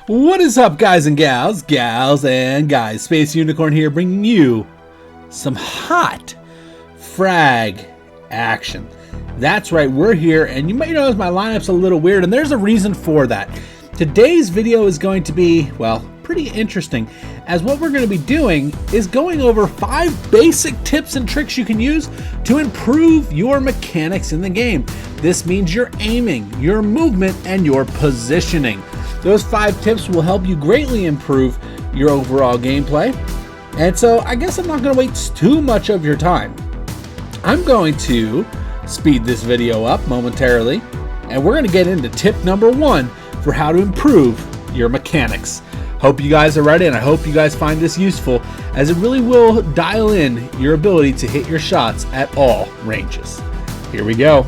What is up, guys and gals, and guys? Space Unicorn here, bringing you some hot frag action. That's right, we're here, and you might notice my lineup's a little weird, and there's a reason for that. Today's video is going to be, well, pretty interesting, as what we're going to be doing is going over 5 basic tips and tricks you can use to improve your mechanics in the game. This means your aiming, your movement, and your positioning. Those 5 tips will help you greatly improve your overall gameplay. And so I guess I'm not going to waste too much of your time. I'm going to speed this video up momentarily, and we're going to get into tip number 1 for how to improve your mechanics. Hope you guys are ready, and I hope you guys find this useful, as it really will dial in your ability to hit your shots at all ranges. Here we go.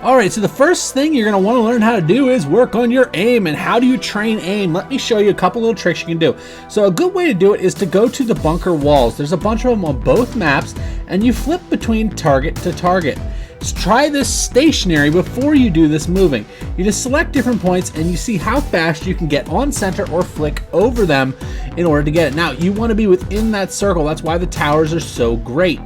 Alright, so the first thing you're going to want to learn how to do is work on your aim. And how do you train aim? Let me show you a couple little tricks you can do. So a good way to do it is to go to the bunker walls. There's a bunch of them on both maps, and you flip between target to target. So try this stationary before you do this moving. You just select different points and you see how fast you can get on center or flick over them in order to get it. Now, you want to be within that circle. That's why the towers are so great.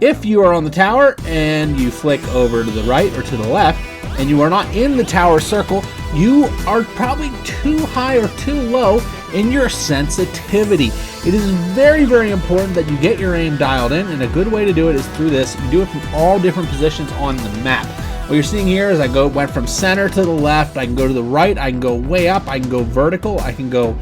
If you are on the tower and you flick over to the right or to the left and you are not in the tower circle, you are probably too high or too low in your sensitivity. It is very, very important that you get your aim dialed in, and a good way to do it is through this. You do it from all different positions on the map. What you're seeing here is I went from center to the left, I can go to the right, I can go way up, I can go vertical, I can go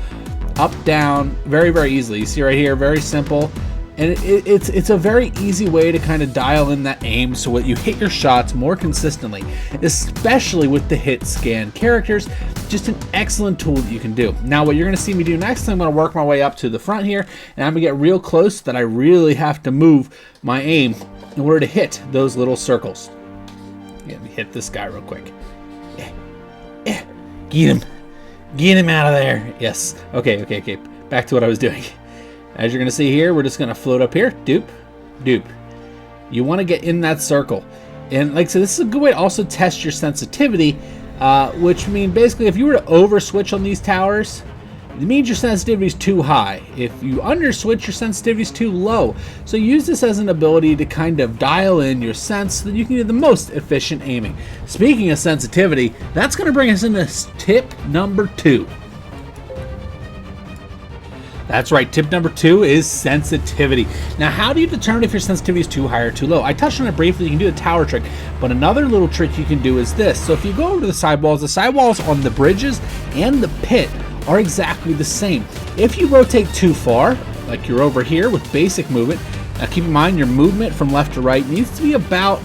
up, down, very, very easily. You see right here, very simple. And it's a very easy way to kind of dial in that aim so that you hit your shots more consistently, especially with the hit scan characters. Just an excellent tool that you can do. Now, what you're going to see me do next, I'm going to work my way up to the front here, and I'm going to get real close that I really have to move my aim in order to hit those little circles. Let me hit this guy real quick. Get him out of there. Yes. Okay. Back to what I was doing. As you're going to see here, we're just going to float up here. Doop, doop. You want to get in that circle. And like I said, this is a good way to also test your sensitivity, which means basically if you were to over switch on these towers, it means your sensitivity is too high. If you under switch, your sensitivity is too low. So use this as an ability to kind of dial in your sense so that you can get the most efficient aiming. Speaking of sensitivity, that's going to bring us into tip number 2. That's right, tip number 2 is sensitivity. Now, how do you determine if your sensitivity is too high or too low? I touched on it briefly. You can do the tower trick, but another little trick you can do is this. So if you go over to the sidewalls on the bridges and the pit are exactly the same. If you rotate too far, like you're over here with basic movement, now keep in mind your movement from left to right needs to be about,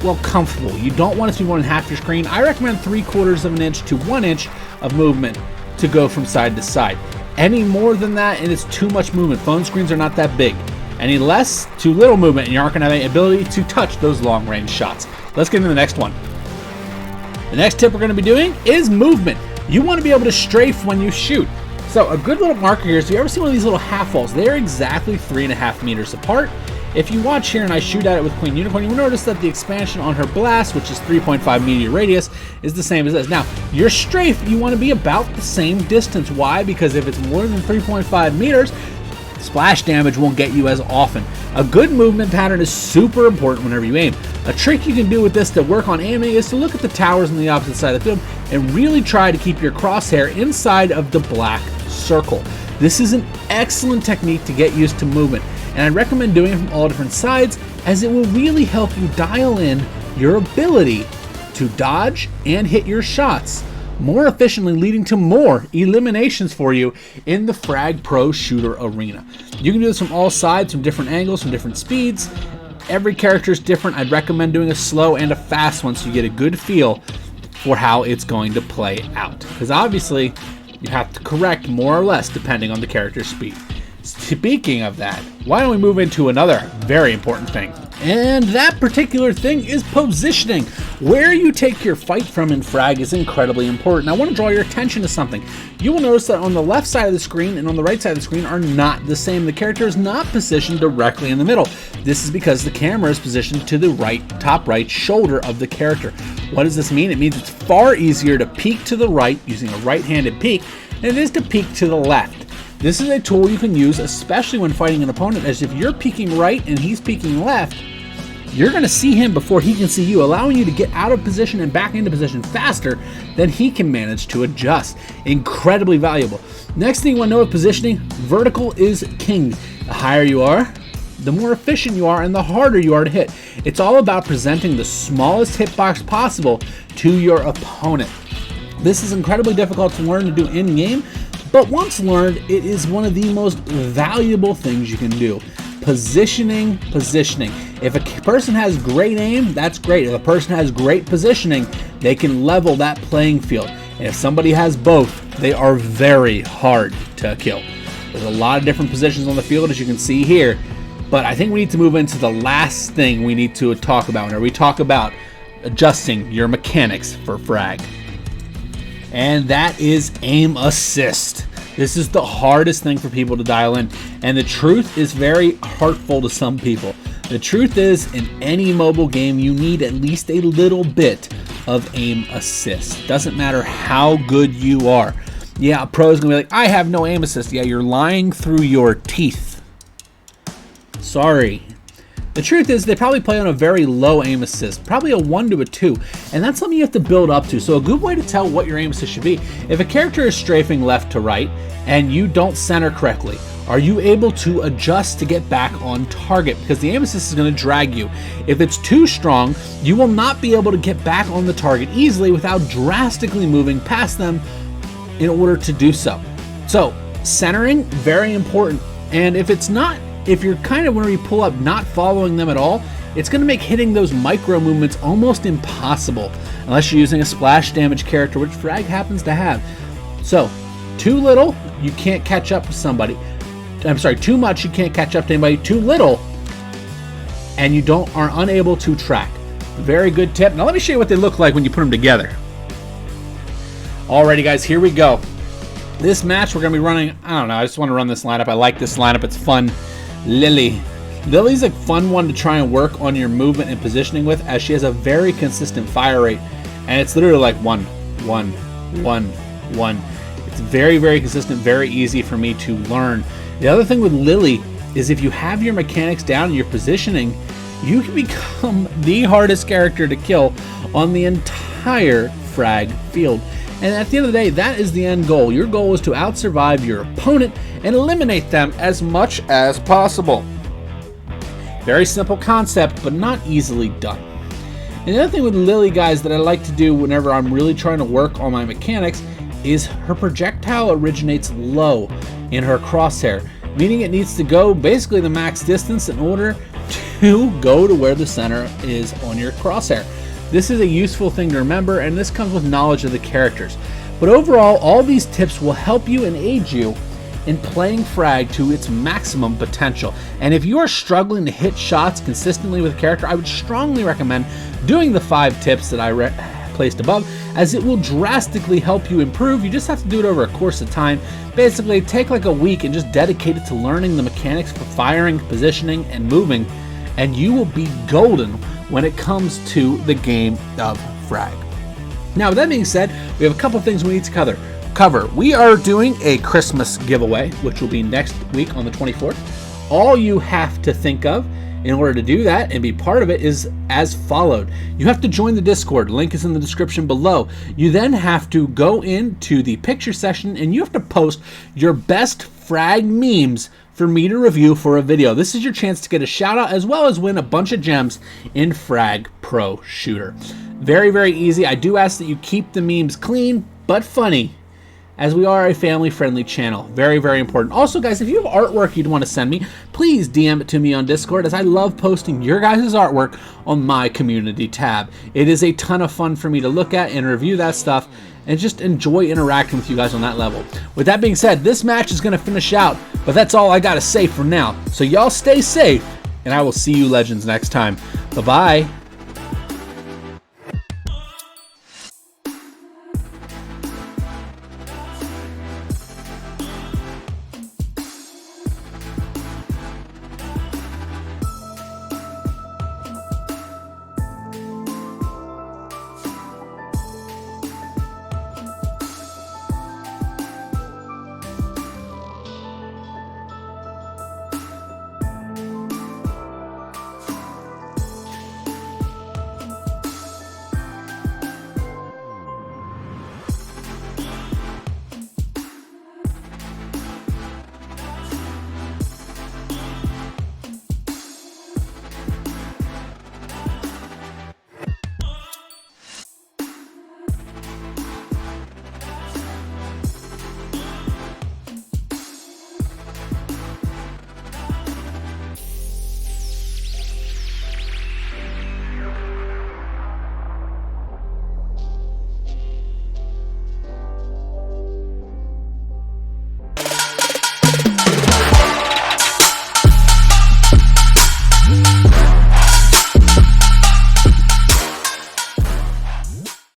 well, comfortable. You don't want it to be more than half your screen. I recommend 3/4 of an inch to 1 inch of movement to go from side to side. Any more than that, and it's too much movement. Phone screens are not that big. Any less, too little movement, and you aren't going to have any ability to touch those long-range shots. Let's get into the next one. The next tip we're going to be doing is movement. You want to be able to strafe when you shoot. So a good little marker here is, if you ever see one of these little half walls, they're exactly 3.5 meters apart. If you watch here and I shoot at it with Queen Unicorn, you'll notice that the expansion on her blast, which is 3.5 meter radius, is the same as this. Now, your strafe, you want to be about the same distance. Why? Because if it's more than 3.5 meters, Splash damage won't get you as often. A good movement pattern is super important whenever you aim. A trick you can do with this to work on aiming is to look at the towers on the opposite side of the field and really try to keep your crosshair inside of the black circle. This is an excellent technique to get used to movement, and I recommend doing it from all different sides, as it will really help you dial in your ability to dodge and hit your shots more efficiently, leading to more eliminations for you in the Frag Pro Shooter arena. You can do this from all sides, from different angles, from different speeds. Every character is different. I'd recommend doing a slow and a fast one so you get a good feel for how it's going to play out, because obviously you have to correct more or less depending on the character's speed. Speaking of that, why don't we move into another very important thing? And that particular thing is positioning. Where you take your fight from in Frag is incredibly important. I want to draw your attention to something. You will notice that on the left side of the screen and on the right side of the screen are not the same. The character is not positioned directly in the middle. This is because the camera is positioned to the right, top right shoulder of the character. What does this mean? It means it's far easier to peek to the right using a right-handed peek than it is to peek to the left. This is a tool you can use especially when fighting an opponent, as if you're peeking right and he's peeking left, you're going to see him before he can see you, allowing you to get out of position and back into position faster than he can manage to adjust. Incredibly valuable. Next thing you want to know with positioning, vertical is king. The higher you are, the more efficient you are and the harder you are to hit. It's all about presenting the smallest hitbox possible to your opponent. This is incredibly difficult to learn to do in-game, but once learned, it is one of the most valuable things you can do. Positioning. If a person has great aim, that's great. If a person has great positioning, they can level that playing field. And if somebody has both, they are very hard to kill. There's a lot of different positions on the field, as you can see here, but I think we need to move into the last thing we need to talk about whenever we talk about adjusting your mechanics for Frag. And that is aim assist. This is the hardest thing for people to dial in, and the truth is very hurtful to some people. The truth is, in any mobile game, you need at least a little bit of aim assist. Doesn't matter how good you are. Yeah, a pro is gonna be like, I have no aim assist. Yeah, you're lying through your teeth. Sorry. The truth is, they probably play on a very low aim assist, probably a 1 to a 2, and that's something you have to build up to. So a good way to tell what your aim assist should be, if a character is strafing left to right and you don't center correctly, are you able to adjust to get back on target? Because the aim assist is going to drag you. If it's too strong, you will not be able to get back on the target easily without drastically moving past them in order to do so. So centering, very important. And if you're kind of, when you pull up, not following them at all, it's going to make hitting those micro movements almost impossible unless you're using a splash damage character, which Frag happens to have. So too little, you can't catch up to somebody. I'm sorry, too much, you can't catch up to anybody. Too little, and you are unable to track. Very good tip. Now let me show you what they look like when you put them together. Alrighty guys, here we go. This match we're going to be running, I don't know, I just want to run this lineup. I like this lineup, it's fun. Lily's a fun one to try and work on your movement and positioning with, as she has a very consistent fire rate, and it's literally like 1, 1, 1, 1. It's very, very consistent, very easy for me to learn. The other thing with Lily is if you have your mechanics down and your positioning, you can become the hardest character to kill on the entire Frag field. And at the end of the day, that is the end goal. Your goal is to out-survive your opponent and eliminate them as much as possible. Very simple concept, but not easily done. And the other thing with Lily, guys, that I like to do whenever I'm really trying to work on my mechanics is her projectile originates low in her crosshair, meaning it needs to go basically the max distance in order to go to where the center is on your crosshair. This is a useful thing to remember, and this comes with knowledge of the characters. But overall, all these tips will help you and aid you in playing Frag to its maximum potential. And if you are struggling to hit shots consistently with a character, I would strongly recommend doing the 5 tips that I placed above, as it will drastically help you improve. You just have to do it over a course of time. Basically, take like a week and just dedicate it to learning the mechanics for firing, positioning, and moving, and you will be golden when it comes to the game of Frag. Now, with that being said, we have a couple things we need to cover. cover. We are doing a Christmas giveaway, which will be next week on the 24th. All you have to think of in order to do that and be part of it is as followed. You have to join the Discord. Link is in the description below. You then have to go into the picture section and you have to post your best frag memes for me to review for a video. This is your chance to get a shout out as well as win a bunch of gems in Frag Pro Shooter. Very, very easy. I do ask that you keep the memes clean but funny, as we are a family-friendly channel. Very, very important. Also, guys, if you have artwork you'd want to send me, please DM it to me on Discord, as I love posting your guys' artwork on my community tab. It is a ton of fun for me to look at and review that stuff and just enjoy interacting with you guys on that level. With that being said, this match is going to finish out, but that's all I got to say for now. So y'all stay safe, and I will see you legends next time. Bye-bye.